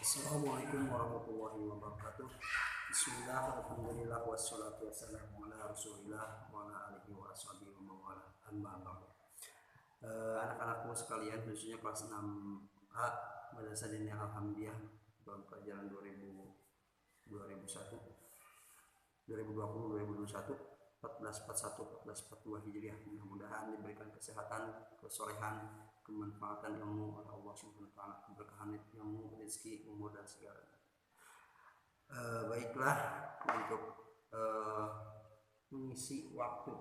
Assalamualaikum warahmatullahi wabarakatuh. Bismillah, alhamdulillah, wassalatu wassalamu ala rasulillah wa ala alihi wa sahbihi wa mawala amma ba'du. Anak-anakku sekalian, khususnya kelas 6A Madrasah Diniyah Alhamdiyah tahun pelajaran 2021 2021 1441 1442 Hijriah. Mudah-mudahan diberikan kesehatan, kesolehan, kemanfaatan ilmu oleh Allah Subhanahu wa taala, keberkahan ilmu, rezeki, umur dan segalanya. Baiklah, untuk mengisi waktu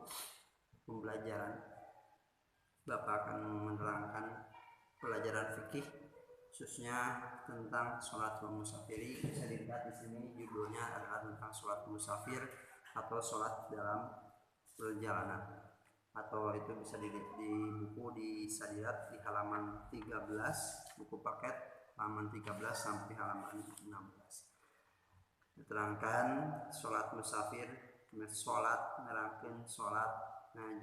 pembelajaran, Bapak akan menerangkan pelajaran fikih khususnya tentang sholat musafiri. Bisa dilihat di sini judulnya adalah tentang sholat musafir atau sholat dalam perjalanan, atau itu bisa dilihat di buku, bisa dilihat di halaman 13, buku paket halaman 13 sampai halaman 16. Diterangkan sholat musafir, sholat nerangkeun sholat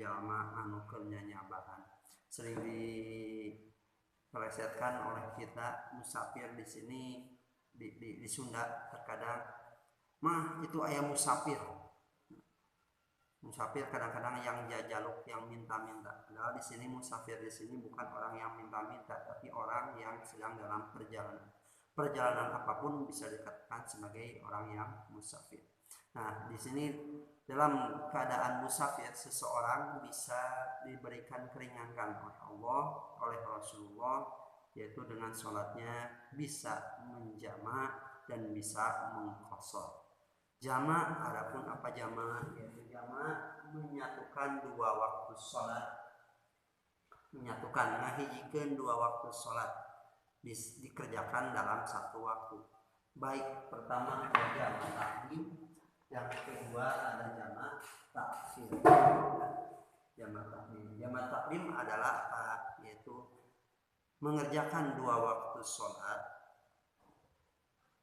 jalma anu keur nyanyabahan. Sering dipelesetkan oleh kita musafir di sini di Sunda, terkadang mah itu aya musafir kadang-kadang yang jajaluk, yang minta-minta. Padahal di sini musafir di sini bukan orang yang minta-minta, tapi orang yang sedang dalam perjalanan apapun bisa dikatakan sebagai orang yang musafir. Nah, di sini dalam keadaan musafir seseorang bisa diberikan keringanan oleh Allah, oleh Rasulullah, yaitu dengan sholatnya bisa menjama dan bisa mengqashar. Jama, adapun apa jama? Yaitu jama menyatukan dua waktu sholat, ngahijikeun dua waktu sholat dikerjakan dalam satu waktu. Baik, pertama ada jama takdim, yang kedua ada jama takhir. Jama takdim adalah apa? Yaitu mengerjakan dua waktu sholat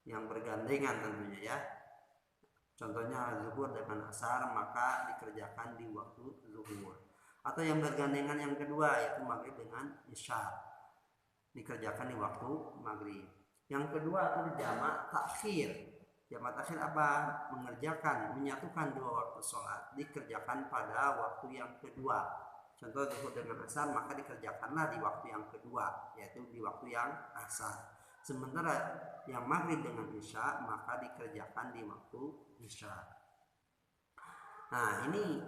yang bergandengan tentunya ya. Contohnya zuhur dengan asar, maka dikerjakan di waktu zuhur. Atau yang bergandengan yang kedua, yaitu maghrib dengan isya, dikerjakan di waktu maghrib. Yang kedua itu jamak takhir. Jamak takhir apa? Menyatukan dua waktu sholat, dikerjakan pada waktu yang kedua. Contoh zuhur dengan asar, maka dikerjakanlah di waktu yang kedua, yaitu di waktu yang asar. Sementara yang maghrib dengan isya maka dikerjakan di waktu isya. Nah, ini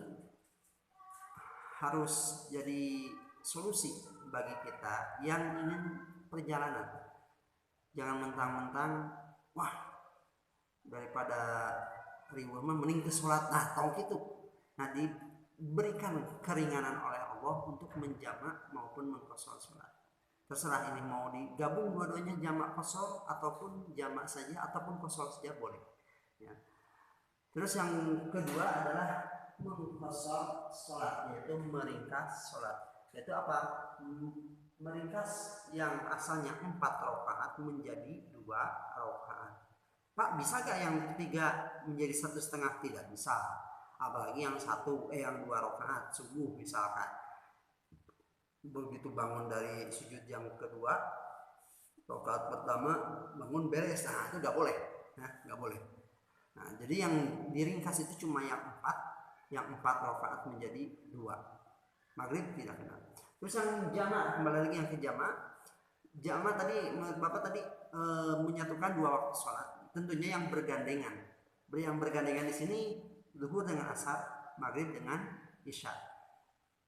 harus jadi solusi bagi kita yang ingin perjalanan. Jangan mentang-mentang wah daripada riweuh mah mending ke sholat, nah tong gitu. Nah, diberikan keringanan oleh Allah untuk menjamak maupun mengqashar sholat. Terserah ini mau digabung dua-duanya, jamak qashar ataupun jamak saja ataupun qashar saja boleh ya. Terus yang kedua adalah mengqashar sholat, yaitu meringkas sholat. Yaitu apa? Meringkas yang asalnya 4 rakaat menjadi 2 rakaat. Pak, bisa gak yang ketiga menjadi 1,5? Tidak bisa. Apalagi yang 2 rakaat subuh misalkan. Begitu bangun dari sujud yang kedua, rakaat pertama bangun beres, nah itu nggak boleh, nggak boleh. Nah, jadi yang diringkas itu cuma yang 4 rakaat menjadi 2. Maghrib tidak kena. Terus yang jama, kembali lagi yang ke jama tadi Bapak tadi menyatukan 2 waktu sholat, tentunya yang bergandengan. Yang bergandengan di sini zuhur dengan asar, maghrib dengan isya.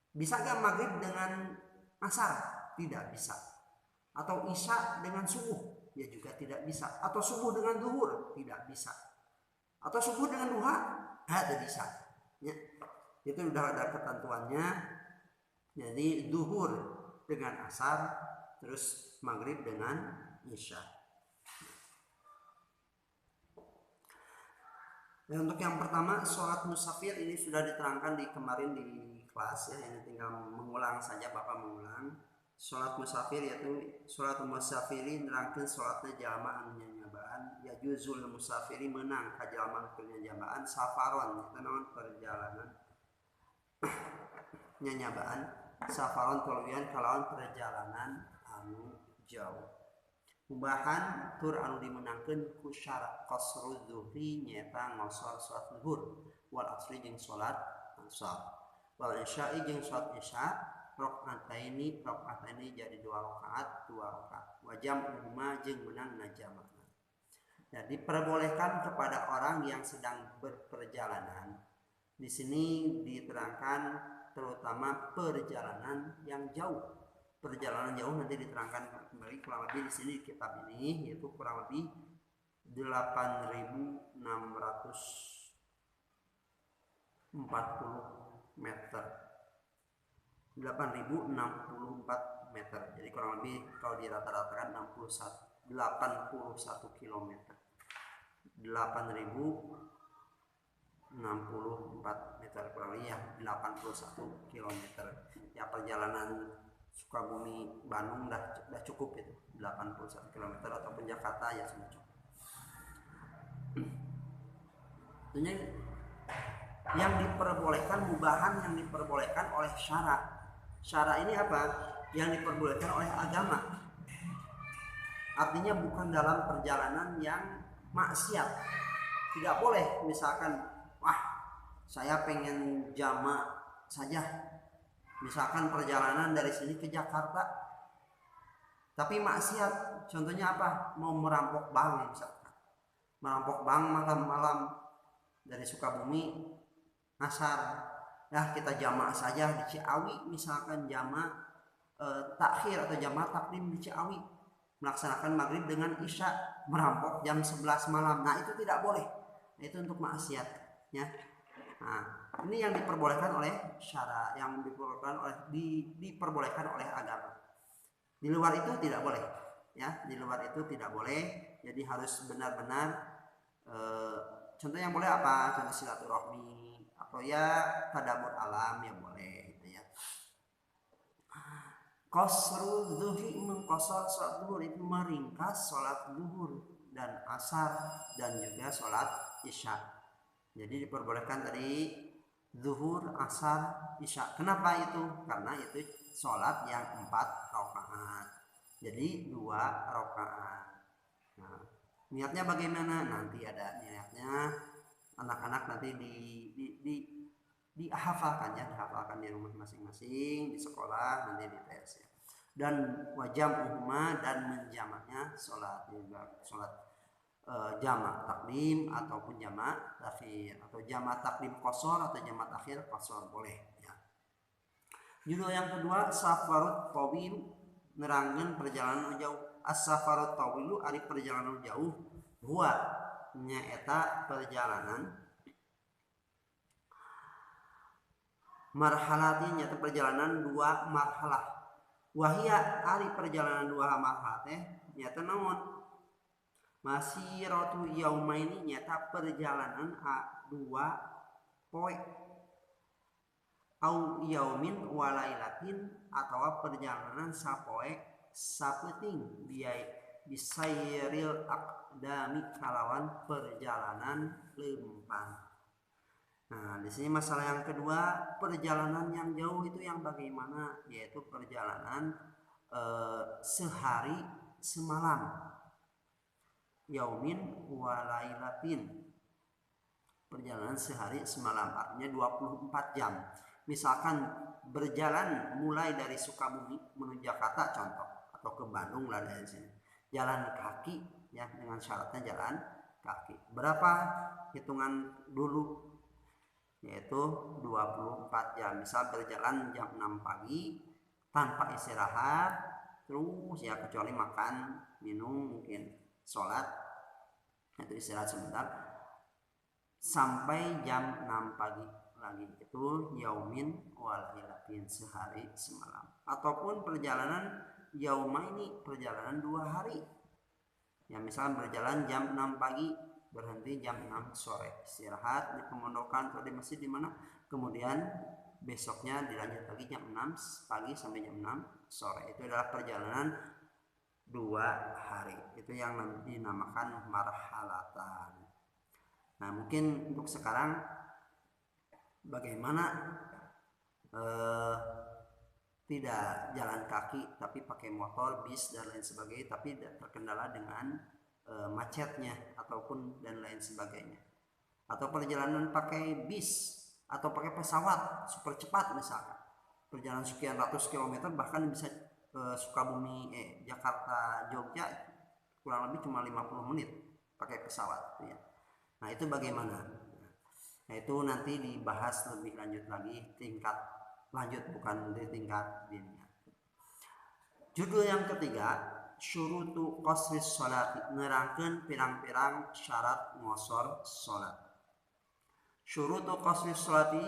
Bisa gak maghrib dengan asar? Tidak bisa. Atau isya dengan subuh? Ya juga tidak bisa. Atau subuh dengan zuhur? Tidak bisa. Atau subuh dengan duha? Tidak bisa ya. Itu sudah ada ketentuannya. Jadi zuhur dengan asar, terus maghrib dengan isya. Dan untuk yang pertama, sholat musafir ini sudah diterangkan kemarin di kelas ya, ini tinggal mengulang saja, Bapak mengulang. Sholat musafir yaitu sholat musafiri nerangkeun sholatna jalma anu nyanyabaan, ya juzul musafiri menang ka jalma keur nyanyabaan safaron, eta naon perjalanan nyanyabaan safaron tuluyan kalawan perjalanan anu jauh. mubahan tur anu dimenangkeun ku syarat qasru zuhri nyaeta ngosor salat zuhur wal asri jeung salat asar wal isya'i jeung salat isya rakaataini jadi 2 rakaat wa jam'uhuma jeung menangna jamakna. Jadi diperbolehkan kepada orang yang sedang berperjalanan. Di sini diterangkan terutama perjalanan yang jauh. Perjalanan jauh nanti diterangkan kembali kurang lebih di sini di kitab ini, yaitu kurang lebih 8.640 meter. 8.064 meter. Jadi kurang lebih kalau dirata-ratakan 81 km. 8.064 meter kurang lebih ya 81 km. Ya perjalanan Sukabumi Bandung udah cukup itu 81 km ataupun Jakarta ya sudah cukup. Tentunya yang diperbolehkan mubahan yang diperbolehkan oleh syara ini apa? Yang diperbolehkan oleh agama. Artinya bukan dalam perjalanan yang maksiat. Tidak boleh misalkan saya pengen jamak saja. Misalkan perjalanan dari sini ke Jakarta, tapi maksiat. Contohnya apa? Mau merampok bank misalkan. Merampok bank malam-malam dari Sukabumi asar. Nah kita jamak saja di Ciawi, misalkan jamak takhir atau jamak takdim di Ciawi. Melaksanakan maghrib dengan isya, merampok jam 11 malam. Nah itu tidak boleh. Itu untuk maksiat. Ya. Nah, ini yang diperbolehkan oleh syara, yang diperbolehkan oleh agama. Di luar itu tidak boleh, ya. Di luar itu tidak boleh. Jadi harus benar-benar. Contoh yang boleh apa? Contoh silaturahmi atau ya tadabbur alam ya boleh, gitu ya. Qasru zuhri mengqasar salat zuhur itu meringkas salat zuhur dan asar dan juga salat isya. Jadi diperbolehkan dari zuhur, asar, isya. Kenapa itu? Karena itu sholat yang 4 rakaat. Jadi 2 rakaat. Nah, niatnya bagaimana? Nanti ada niatnya. Anak-anak nanti dihafalkan ya, dihafalkan di rumah masing-masing, di sekolah, nanti di tes ya. Dan wajam umma dan menjamaknya sholat jamak takdim ataupun jamak takhir atau jamak takdim qasar atau jamak takhir qasar boleh ya. Judul yang kedua safarut tawil nerangkeun perjalanan jauh. As-safarut tawilu ari perjalanan jauh huwa nyaeta perjalanan marhalati nyaeta perjalanan 2 marhalah. Wahia ari perjalanan 2 marhalah teh nyaeta naon? Masiratu yaumaini nyata perjalanan 2 poe au yaumin walailatin atau perjalanan sapoe sapeuting bisairil aqdami kalawan perjalanan lempang. Nah, di sini masalah yang kedua, perjalanan yang jauh itu yang bagaimana? Yaitu perjalanan sehari semalam. Yaumin walailatin, perjalanan sehari semalam, artinya 24 jam. Misalkan berjalan mulai dari Sukabumi menuju Jakarta contoh, atau ke Bandung lah dari sini, jalan kaki ya, dengan syaratnya jalan kaki. Berapa hitungan dulu? Yaitu 24 jam. Misal berjalan jam 6 pagi tanpa istirahat, terus ya kecuali makan, minum, mungkin sholat itu istirahat sebentar sampai jam 6 pagi lagi, itu yaumin walailatin, sehari semalam. Ataupun perjalanan yaumaini, perjalanan 2 hari ya, misalnya berjalan jam 6 pagi berhenti jam 6 sore, istirahat di pemondokan atau di masjid di mana, kemudian besoknya dilanjut lagi jam 6 pagi sampai jam 6 sore. Itu adalah perjalanan 2 hari. Itu yang dinamakan marhalatan. Nah, mungkin untuk sekarang bagaimana tidak jalan kaki tapi pakai motor, bis dan lain sebagainya, tapi terkendala dengan macetnya ataupun dan lain sebagainya. Atau perjalanan pakai bis atau pakai pesawat super cepat misalkan, perjalanan sekian ratus kilometer, bahkan bisa Sukabumi Jakarta Jogja kurang lebih cuma 50 menit pakai pesawat ya. Nah itu bagaimana? Nah itu nanti dibahas lebih lanjut lagi, tingkat lanjut, bukan di tingkat diniat. Judul yang ketiga, syurutu qasris sholati, nerangkeun pirang-pirang syarat ngosor salat. Syurutu qasris sholati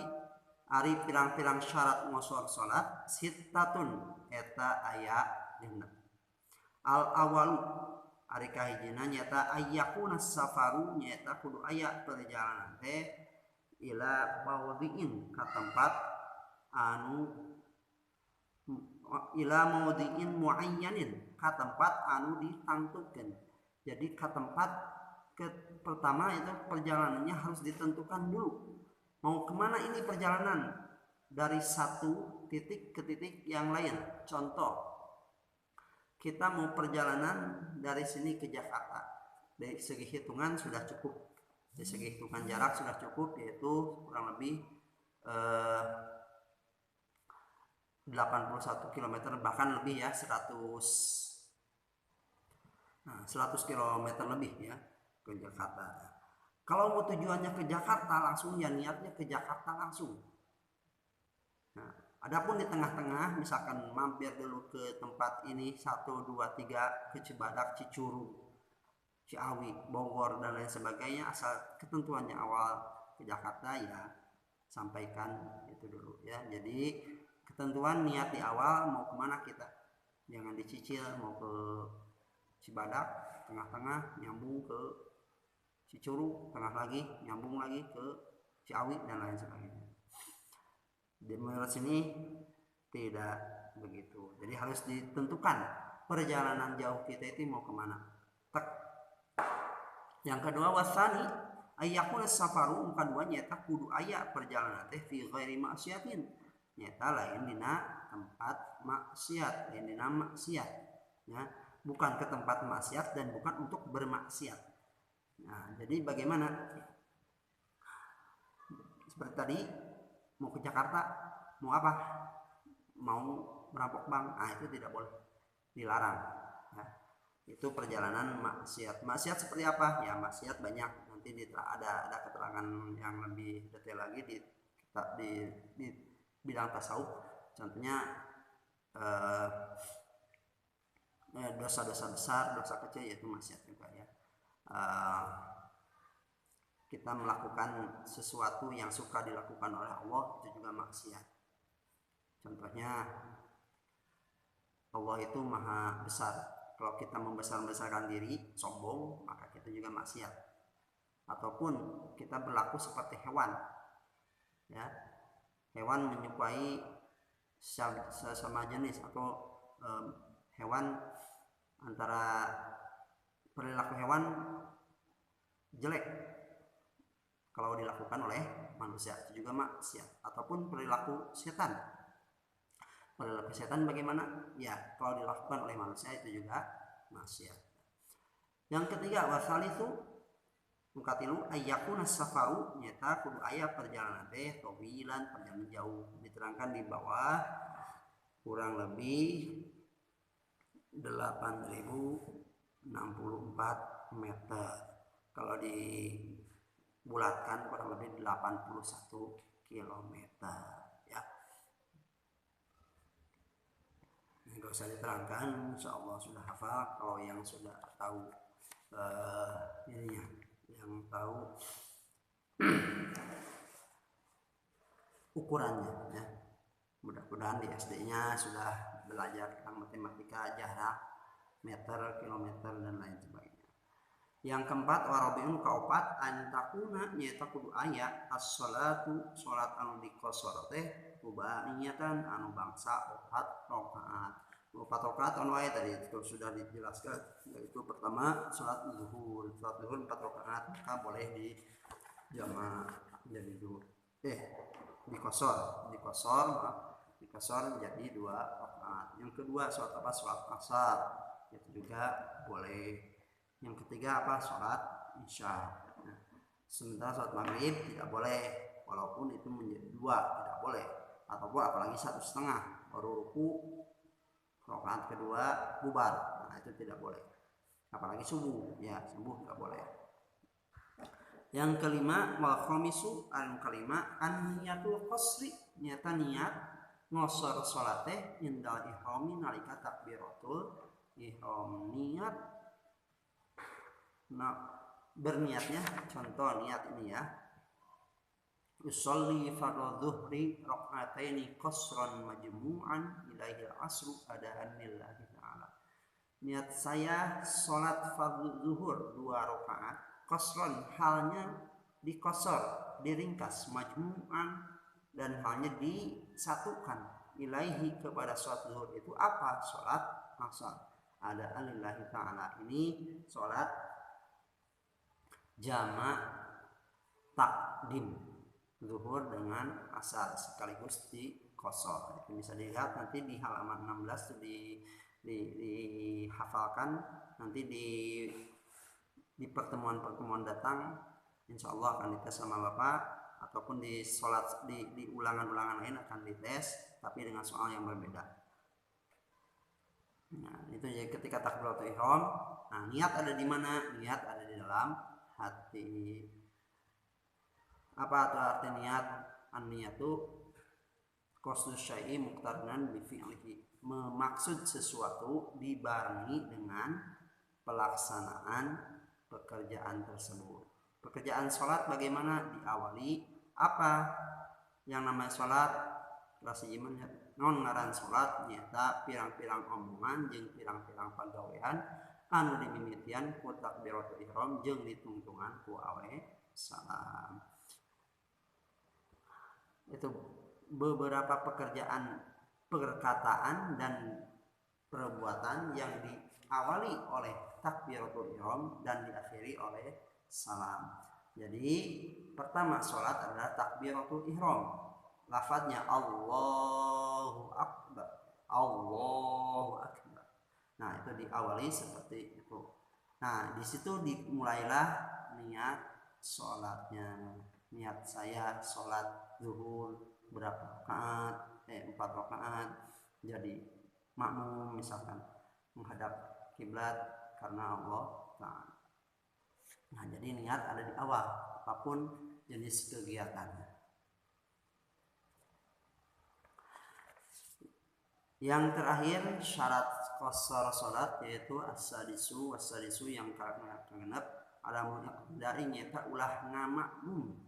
ari pirang-pirang syarat ngosor salat sittatun eta aya dina. Al awalu ari kahijina nyata ayyakuna safaru, nyata kudu aya perjalanan teh ila maudhi'in ka tempat anu ila maudhi'in muayyanin ka tempat anu ditangtukeun. Jadi ka tempat pertama itu perjalanannya harus ditentukan dulu. Mau kemana ini perjalanan? Dari satu titik ke titik yang lain. Contoh, kita mau perjalanan dari sini ke Jakarta. Dari segi hitungan sudah cukup. Dari segi hitungan jarak sudah cukup, yaitu kurang lebih 81 km, bahkan lebih ya, 100 km lebih ya ke Jakarta. Kalau mau tujuannya ke Jakarta langsung, ya niatnya ke Jakarta langsung. Nah, adapun di tengah-tengah misalkan mampir dulu ke tempat ini 1, 2, 3 ke Cibadak, Cicuru, Ciawi, Bogor dan lain sebagainya, asal ketentuannya awal ke Jakarta ya sampaikan itu dulu ya. Jadi ketentuan niat di awal mau kemana kita, jangan dicicil mau ke Cibadak, tengah-tengah nyambung ke Cicuru, tengah lagi nyambung lagi ke Ciawi dan lain sebagainya. Di menurut sini tidak begitu. Jadi harus ditentukan perjalanan jauh kita itu mau kemana. Tek. Yang kedua wasani ayyakuna safaru, muka dua nyata kudu aya perjalanan teh fi ghairi maksiatin, nyata lain dina tempat maksiat, lain dina maksiat ya, bukan ke tempat maksiat dan bukan untuk bermaksiat. Nah, jadi bagaimana? Seperti tadi mau ke Jakarta, mau apa? Mau merampok bank, itu tidak boleh, dilarang. Ya. Itu perjalanan maksiat. Maksiat seperti apa? Ya maksiat banyak. Nanti ada keterangan yang lebih detail lagi di bidang tasawuf. Contohnya dosa-dosa besar, dosa kecil, yaitu maksiat juga ya. Kita melakukan sesuatu yang suka dilakukan oleh Allah, itu juga maksiat. Contohnya Allah itu maha besar. Kalau kita membesar-besarkan diri, sombong, maka kita juga maksiat. Ataupun kita berlaku seperti hewan ya, hewan menyukai sesama jenis, atau hewan antara perilaku hewan jelek kalau dilakukan oleh manusia, itu juga maksiat. Ataupun perilaku setan. Perilaku setan bagaimana? Ya, kalau dilakukan oleh manusia itu juga maksiat. Yang ketiga wasalisu mukatilu ayyakuna safaru, nyata kudu aya perjalanan teh tawilan, perjalanan jauh. Diterangkan di bawah kurang lebih 8.064 meter. Kalau dibulatkan kurang lebih 81 km ya. Nggak usah diterangkan, insya Allah sudah hafal. Kalau yang sudah tahu ininya, yang tahu ukurannya ya. Mudah-mudahan di SD-nya sudah belajar tentang matematika, jarak, meter, kilometer dan lain sebagainya. Yang keempat warabiun kaopat antakuna nyata kudu aya as-sholatu sholat anu dikosor teh rubaiyatan anu bangsa 4 rakaat. 4 rakaat anu aya tadi itu sudah dijelaskan, yaitu pertama sholat zuhur 4 rakaat, maka boleh di jamaah jadi dikosor dikosor jadi 2 rakaat. Yang kedua sholat apa? Sholat asar, itu juga boleh. Yang ketiga apa? Sholat isya. Nah, sementara sholat maghrib tidak boleh, walaupun itu menjadi 2 tidak boleh, ataupun apalagi 1,5 baru ruku, rakaat kedua bubar. Nah itu tidak boleh, apalagi subuh, ya subuh tidak boleh. Yang kelima wal khamisu kelima an-niyatul qasri, nyata niat ngosor salate indal ihrami nalika takbiratul ihram. Niat, nah berniatnya contoh niat ini ya, usolli fardhu dhuhri raka'ataini qasran majmu'an ilaihi al-asru adaan lillahi ta'ala. Niat saya salat fardhu zuhur 2 rakaat qasran, halnya dikosor, diringkas, majmu'an, dan halnya disatukan, ilaihi kepada salat zuhur itu apa? Salat asar, adaan lillahi ta'ala. Ini salat jamak takdim zuhur dengan asar sekaligus dikosor. Itu bisa dilihat nanti di halaman 16 dihafalkan nanti di pertemuan-pertemuan datang, insya Allah akan dites sama Bapak, ataupun di sholat di ulangan-ulangan lain akan dites tapi dengan soal yang berbeda. Nah itu ya ketika takbiratul ihram. Nah niat ada di mana? Niat ada di dalam hati. Apa itu arti niat? An-niyatu qasdu syai'i muqtarinan bi fi'lihi, memaksud sesuatu dibarengi dengan pelaksanaan pekerjaan tersebut. Pekerjaan sholat bagaimana? Diawali apa? Yang namanya sholat rasa iman ya, non ngaran sholat nyata pirang-pirang omongan jeung pirang-pirang pagawean anu dimimitian ku takbiratul ihram jeung ditungtungan ku awe salam. Itu beberapa pekerjaan, perkataan dan perbuatan yang diawali oleh takbiratul ihram dan diakhiri oleh salam. Jadi pertama sholat adalah takbiratul ihram, lafadznya Allahu Akbar, Allahu Akbar. Nah itu diawali seperti itu. Nah di situ dimulailah niat sholatnya. Niat saya sholat zuhur berapa rakaat? 4 rakaat. Jadi makmum misalkan menghadap kiblat karena Allah Ta'ala. Nah jadi niat ada di awal apapun jenis kegiatannya. Yang terakhir syarat qasar salat yaitu as-sadisu yang kagenep alamun iqdari nyata ulah ngamakmum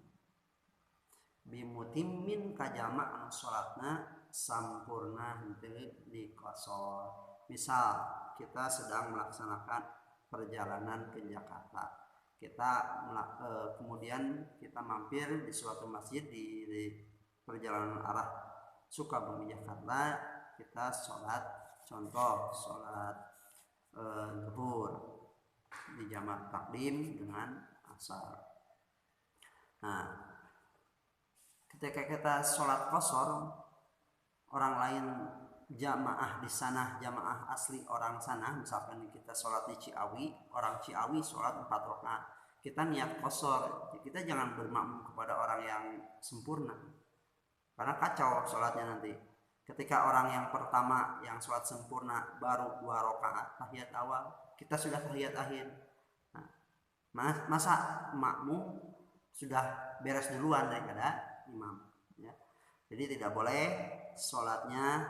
bimutimmin kajama anu salatna sampurna henteu dikosor. Misal kita sedang melaksanakan perjalanan ke Jakarta, kemudian kita mampir di suatu masjid di perjalanan arah Sukabumi Jakarta, kita sholat, contoh sholat zuhur di jamak takdim dengan asar. Nah ketika kita sholat qasar, orang lain jamaah di sana, jamaah asli orang sana, misalkan kita sholat di Ciawi, orang Ciawi sholat 4 rakaat, kita niat qasar, kita jangan bermakmum kepada orang yang sempurna, karena kacau sholatnya nanti. Ketika orang yang pertama yang sholat sempurna baru 2 rakaat tahiyat awal, kita sudah tahiyat akhir. Nah, masa makmum sudah beres duluan daripada imam ya. Jadi tidak boleh sholatnya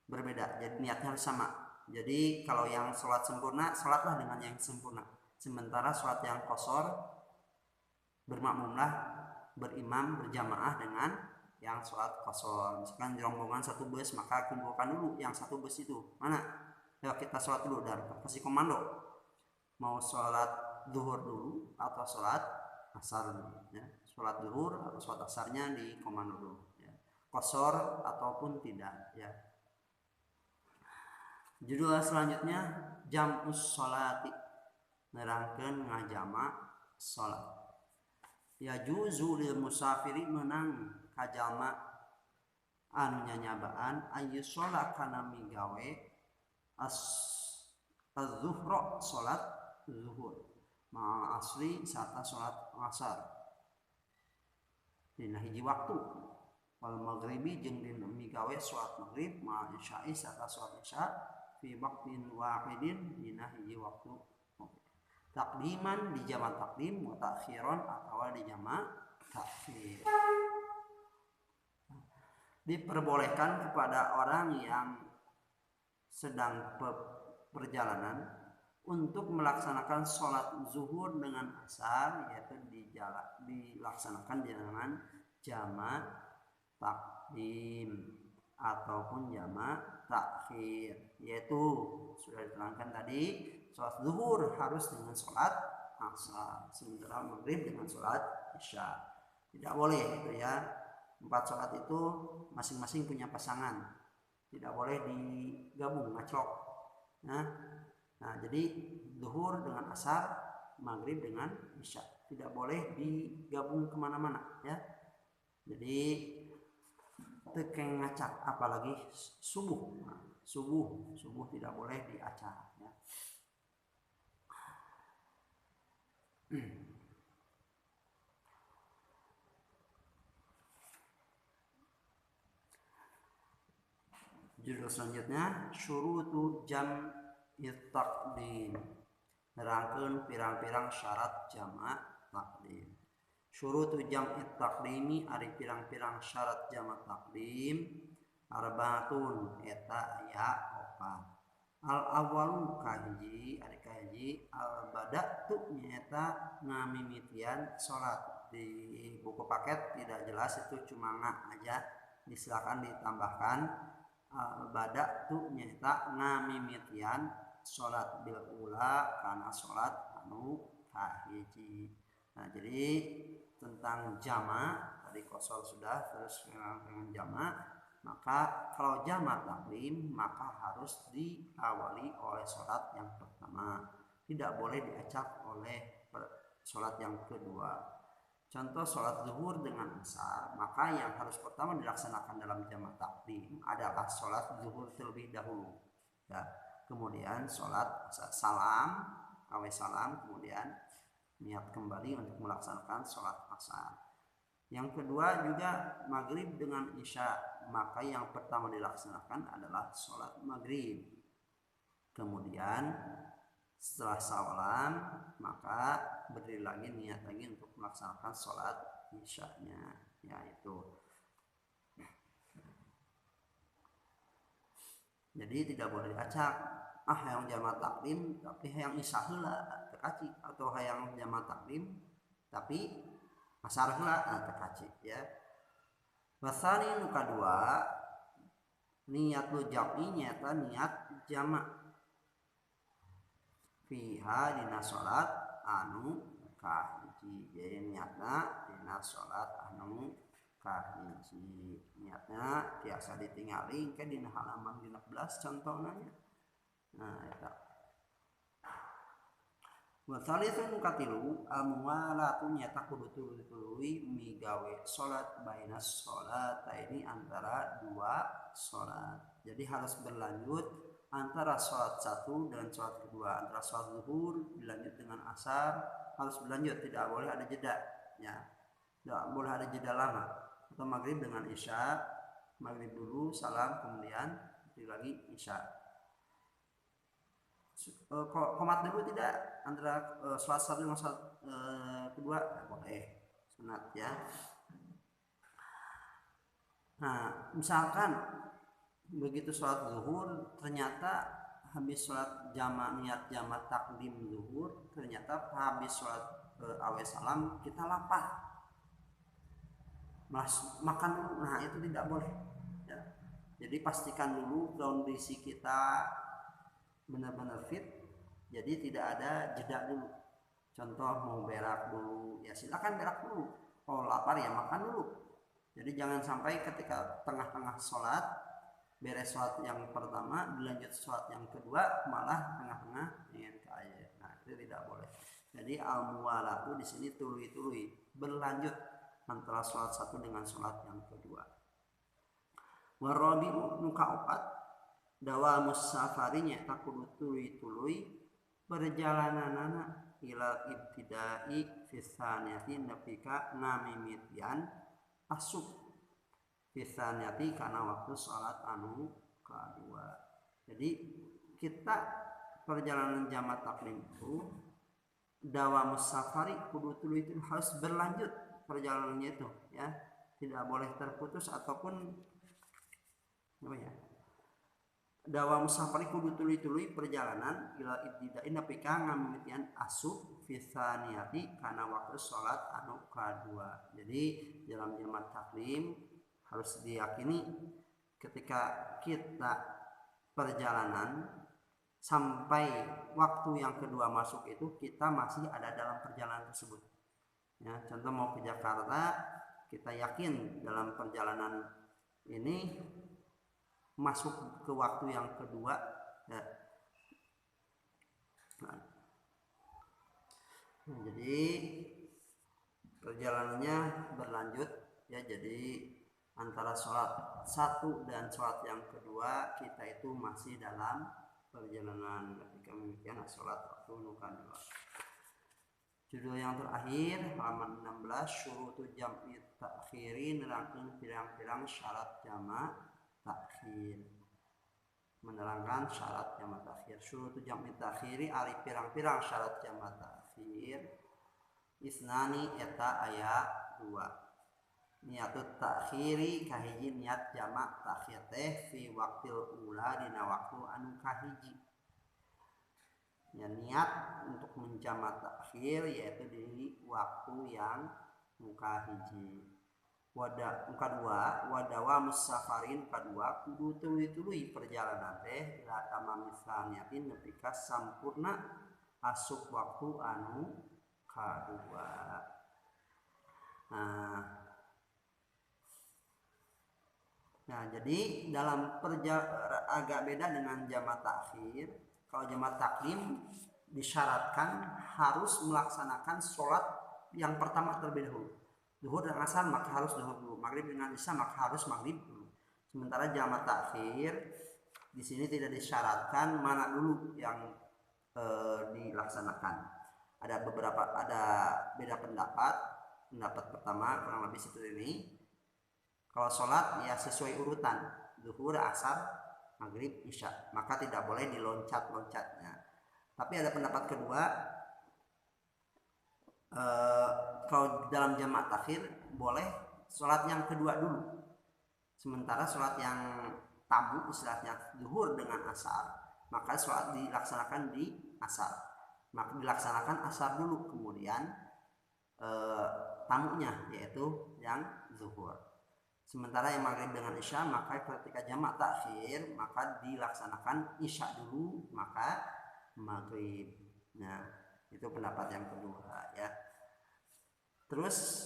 berbeda, jadi niatnya harus sama. Jadi kalau yang sholat sempurna, sholatlah dengan yang sempurna, sementara sholat yang qasar bermakmumlah, berimam berjamaah dengan yang sholat qasar. Misalkan di rombongan satu bus, maka kumpulkan dulu yang satu bus itu mana, ya kita sholat dulu dan kasih komando mau sholat zuhur dulu atau sholat asar dulu ya. Sholat zuhur atau sholat asarnya di komando dulu ya. Qasar ataupun tidak ya. Judul selanjutnya jam'us sholati, nerangkeun ngajama sholat. Ya juzu lil musafiri menang kajama anu nyanyabaan ayu sholat kana migawe az-zuhra sholat zuhur ma asri serta sholat asar dina hiji waktu wal maghribi jeung dina migawe sholat maghrib ma isya'i serta sholat isya fi waqtin wahidin dina hiji waktu takdiman di jamak takdim wa ta'khiran atau di jamak takhir. Diperbolehkan kepada orang yang sedang perjalanan untuk melaksanakan sholat zuhur dengan asar, yaitu dilaksanakan dengan jamak takdim ataupun jamak takhir, yaitu sudah diterangkan tadi sholat zuhur harus dengan sholat asar, sementara maghrib dengan sholat isya. Tidak boleh gitu ya. 4 sholat itu masing-masing punya pasangan, tidak boleh digabung ngaclok. Nah jadi zuhur dengan asar, maghrib dengan isya, tidak boleh digabung kemana-mana ya. Jadi tekeng ngacak, apalagi subuh. Subuh tidak boleh diacak ya. Judul selanjutnya syurutu jam'it taqdim, nerangkeun pirang-pirang syarat jamak takdim. Syurutu jam'it taqdimi ari pirang-pirang syarat jamak takdim arbaatun eta aya 4. Al awalu kahiji ari kahiji al bada'tu nyaeta ngamimitian salat. Di buku paket tidak jelas, itu cuma aja, silakan ditambahkan bada'tu nyaeta ngamimitian salat bil ula kana salat anu kahiji. Nah, jadi tentang jama tadi kosol sudah, terus dengan jama, maka kalau jama takdim maka harus diawali oleh salat yang pertama, tidak boleh diacak oleh salat yang kedua. Contoh sholat zuhur dengan asar, maka yang harus pertama dilaksanakan dalam jamak takdim adalah sholat zuhur terlebih dahulu ya. Kemudian sholat salam, salam, kemudian niat kembali untuk melaksanakan sholat asar. Yang kedua juga maghrib dengan isya, maka yang pertama dilaksanakan adalah sholat maghrib. Kemudian setelah salam maka berdiri lagi, niat lagi untuk melaksanakan sholat isya-nya, yaitu. Jadi tidak boleh diacak, yang jamak takdim tapi yang isya heula tekaci, atau yang jamak takdim tapi asar heula tekaci ya. Wasani nu kadua niatul jam'i nyata niat jamak fiha dina sholat anu kahiji. Jadi niatna dina sholat anu kahiji, niatna biasa ditinggali ke dina halaman 15 contohnya. Nah eta wa salisun katilu al-muwalatu nyata kudu tuluy migawe sholat bainas sholataini antara 2 sholat. Jadi harus berlanjut antara sholat satu dan sholat kedua, antara sholat zuhur dilanjut dengan asar harus berlanjut, tidak boleh ada jeda ya, tidak boleh ada jeda lama. Atau maghrib dengan isya, maghrib dulu salam kemudian lagi isya. Komat dulu tidak antara sholat satu dengan sholat kedua, boleh, sunat ya. Nah misalkan begitu sholat zuhur ternyata habis sholat jama, niat jama takdim zuhur, ternyata habis sholat awe salam kita lapar, makan dulu. Nah itu tidak boleh ya. Jadi pastikan dulu kondisi kita benar-benar fit, jadi tidak ada jeda dulu. Contoh mau berak dulu ya silakan berak dulu, oh lapar ya makan dulu. Jadi jangan sampai ketika tengah-tengah sholat, beres sholat yang pertama dilanjut sholat yang kedua malah tengah-tengah ingin ke air. Nah itu tidak boleh. Jadi al-muwalatu di sini tului berlanjut antara sholat satu dengan sholat yang kedua. Warabiu nu kaopat dawamus safari nyaeta kudu tuluy-tuluy perjalananana ila ibtidai fisaniyati nepi ka namimitian asub fisaniyati kana waktu salat anu kadua. Jadi kita perjalanan jamaah taklim itu dawamus safari kudu tuluy-tuluy harus berlanjut perjalanannya itu ya, tidak boleh terputus ataupun apa ya, dawamus safari kudu tuluy-tuluy perjalanan ila ibtidain nepi ka ngamimitian asub fisaniyati kana waktu salat anu kadua. Jadi dalam jamaah taklim harus diyakini ketika kita perjalanan sampai waktu yang kedua masuk itu kita masih ada dalam perjalanan tersebut ya. Contoh mau ke Jakarta, kita yakin dalam perjalanan ini masuk ke waktu yang kedua ya. Nah, jadi perjalanannya berlanjut ya, jadi antara sholat satu dan sholat yang kedua kita itu masih dalam perjalanan. Ketika demikian sholat waktu nukan dua. Judul yang terakhir halaman 16, syurutu jam'i takhiri, nerangkeun pirang-pirang syarat jama' takhir. Menerangkan syarat jama' takhir. Syurutu jam'i takhiri ari pirang-pirang syarat jama' takhir. Isnani eta aya 2. Niatut takhiri kahiji niat jama' takhir teh fi waktil ula dina waktu anu kahiji. Ya, niat untuk menjama' takhir yaitu di waktu yang kahiji. Muka dua wadawa musafarin kadua kudu tuluy-tuluy perjalanan teh ila tamamis saniatin nepi ka sampurna asup waktu anu kadua. Nah, jadi dalam agak beda dengan jama' takhir. Kalau jama' taklim disyaratkan harus melaksanakan sholat yang pertama terlebih dahulu. Zuhur dan asar maka harus zuhur dulu. Maghrib dengan isya maka harus maghrib dulu. Sementara jama' takhir di sini tidak disyaratkan mana dulu yang dilaksanakan. Ada beda pendapat. Pendapat pertama kurang lebih seperti ini. Kalau sholat ya sesuai urutan zuhur, asar, maghrib, isya, maka tidak boleh diloncat-loncatnya. Tapi ada pendapat kedua, kalau dalam jama' takhir boleh sholat yang kedua dulu. Sementara sholat yang tamu istilahnya zuhur dengan asar, maka sholat dilaksanakan di asar. Maka dilaksanakan asar dulu, kemudian tamunya yaitu yang zuhur. Sementara yang maghrib dengan isya maka ketika jama' takhir maka dilaksanakan isya dulu maka maghrib. Nah, itu pendapat yang kedua ya. Terus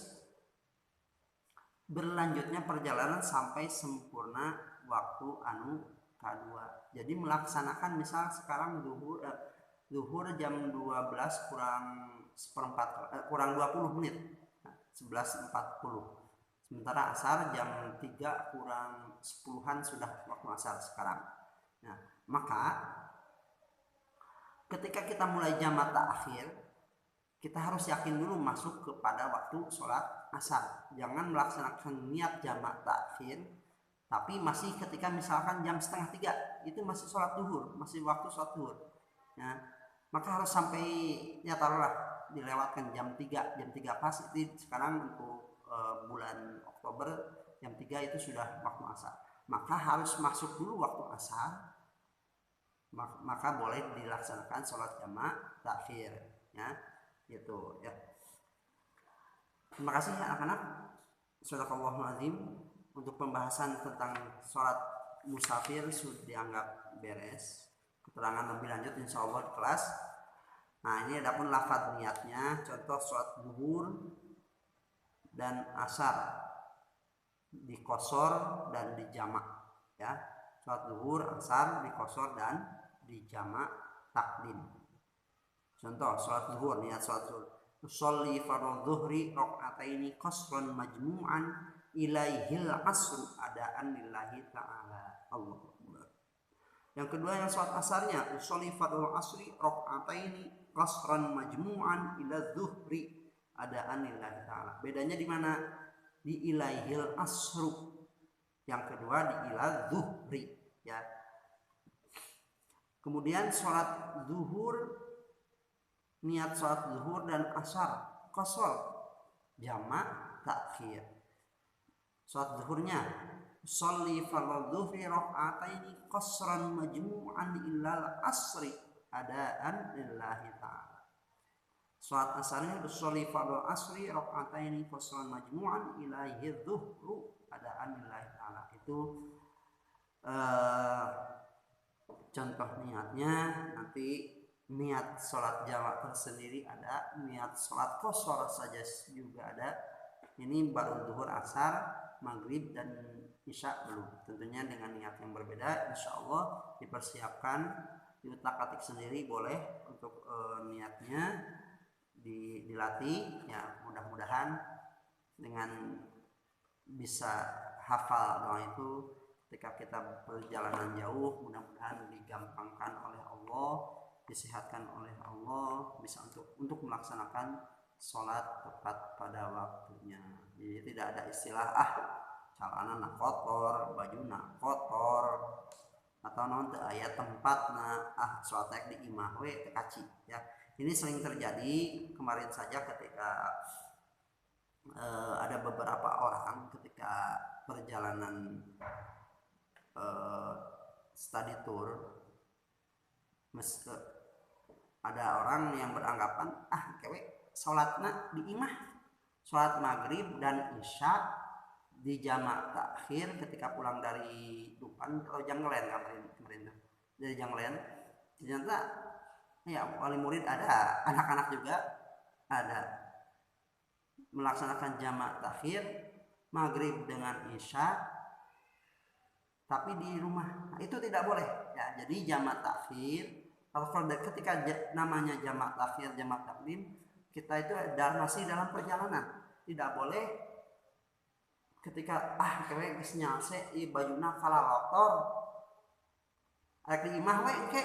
berlanjutnya perjalanan sampai sempurna waktu anu kadua. Jadi melaksanakan misal sekarang zuhur jam 12 kurang 20 menit. Nah, 11.40. Sementara asar jam 3 kurang 10-an sudah waktu asar sekarang. Nah, maka ketika kita mulai jama' takhir, kita harus yakin dulu masuk kepada waktu sholat asar. Jangan melaksanakan niat jama' takhir, tapi masih ketika misalkan jam 2:30 itu masih sholat duhur, masih waktu sholat duhur. Nah, maka harus sampai ya taruhlah dilewatkan jam 3 pas itu sekarang untuk bulan Oktober jam 3 itu sudah waktu asar, maka harus masuk dulu waktu asar, maka boleh dilaksanakan sholat jama' takhir ya, gitu ya. Terima kasih anak-anak. Shadaqallahul azim. Untuk pembahasan tentang sholat musafir sudah dianggap beres. Keterangan lebih lanjut insya Allah di kelas. Nah, ini adapun lafadz niatnya, contoh sholat zuhur dan asar dikosor dan dijamak ya. Sholat zuhur, asar dikosor dan dijamak takdim. Contoh sholat zuhur, niat sholat zuhur, usolli fardhu zuhri rakaataini qasran majmu'an ilaihil asr adaan lillahi ta'ala. Allah. Yang kedua yang sholat asarnya usolli fardhu asri rakaataini qasran majmu'an ila zuhri adaan lillahi ta'ala. Bedanya di mana? Di ilaihil asru. Yang kedua di ila zuhri ya. Kemudian sholat zuhur, niat sholat zuhur dan asar qasar jamak takhir. Sholat zuhurnya sholli fardhu dhuhri raka'ataini qasran majmu'an illal asri adaan lillahi ta'ala. Sholat asarnya sholli fardhu asri raka'ataini qasran majmu'an ilaihi dhuhru adaan lillahi ta'ala. Itu contoh niatnya. Nanti niat sholat jamak tersendiri ada, niat sholat qasar saja juga ada. Ini baru zuhur, asar, maghrib dan isya belum. Tentunya dengan niat yang berbeda. Insya Allah dipersiapkan, diutak-atik sendiri boleh untuk niatnya dilatih ya. Mudah-mudahan dengan bisa hafal doa itu ketika kita perjalanan jauh, mudah-mudahan digampangkan oleh Allah, disehatkan oleh Allah, bisa untuk melaksanakan sholat tepat pada waktunya. Jadi tidak ada istilah calana nak kotor, baju nak kotor, atau non ayat tempatna sholat di imah we tekaci ya. Ini sering terjadi. Kemarin saja ketika ada beberapa orang ketika perjalanan study tour, ada orang yang beranggapan kewe sholatnya di imah, sholat maghrib dan isya di jamak takhir ketika pulang dari Dupan atau Janggelen kemarin dari Janggelen. Ternyata ya wali murid ada, anak-anak juga ada melaksanakan jamak takhir maghrib dengan isya tapi di rumah. Nah, itu tidak boleh ya. Jadi jamak takhir ketika namanya jamak takhir, jamak takdim, kita itu masih dalam perjalanan. Tidak boleh ketika kewe geus nyase bajuna kalalotor arek di imah we